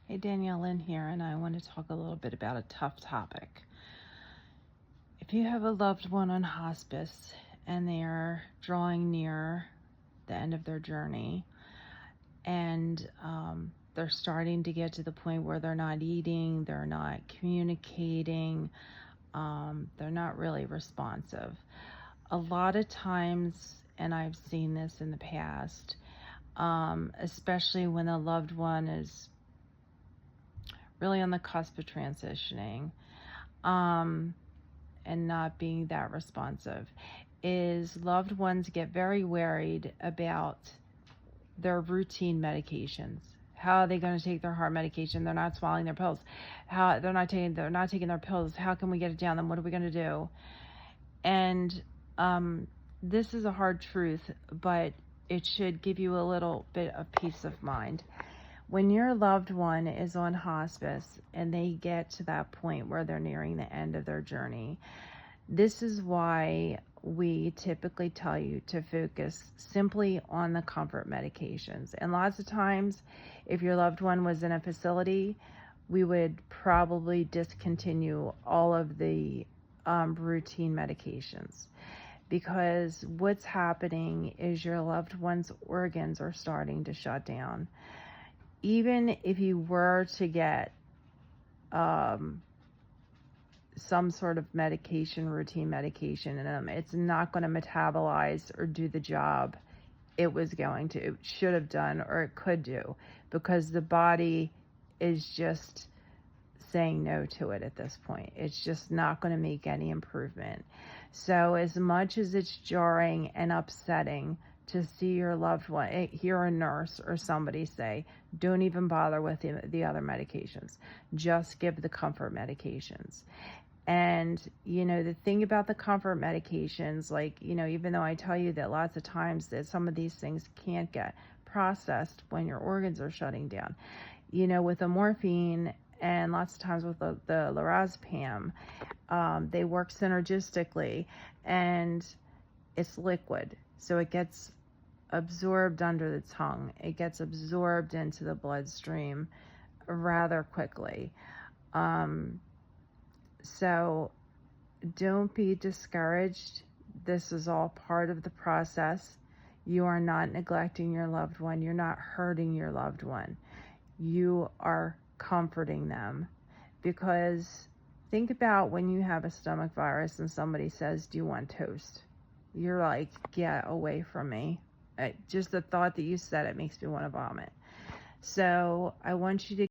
Hey, Danielle Lynn here, and I want to talk a little bit about a tough topic. If you have a loved one on hospice and they are drawing near the end of their journey, and they're starting to get to the point where they're not eating, they're not communicating, they're not really responsive. A lot of times, and I've seen this in the past, especially when a loved one is really on the cusp of transitioning, and not being that responsive, is loved ones get very worried about their routine medications. How are they going to take their heart medication? They're not swallowing their pills. How they're not taking their pills. How can we get it down them? What are we going to do? And this is a hard truth, but it should give you a little bit of peace of mind. When your loved one is on hospice and they get to that point where they're nearing the end of their journey, this is why we typically tell you to focus simply on the comfort medications. And lots of times, if your loved one was in a facility, we would probably discontinue all of the routine medications, because what's happening is your loved one's organs are starting to shut down. Even if you were to get some sort of medication, routine medication in them, it's not going to metabolize or do the job it should have done, or it could do, because the body is just saying no to it at this point. It's just not going to make any improvement. So as much as it's jarring and upsetting to see your loved one, hear a nurse or somebody say, don't even bother with the other medications, just give the comfort medications. And, the thing about the comfort medications, even though I tell you that lots of times that some of these things can't get processed when your organs are shutting down, with the morphine and lots of times with the lorazepam, they work synergistically, and it's liquid. So it gets absorbed under the tongue. It gets absorbed into the bloodstream rather quickly. So don't be discouraged. This is all part of the process. You are not neglecting your loved one. You're not hurting your loved one. You are comforting them. Because think about when you have a stomach virus and somebody says, do you want toast? You're like, get away from me. Just the thought that you said it makes me want to vomit. So I want you to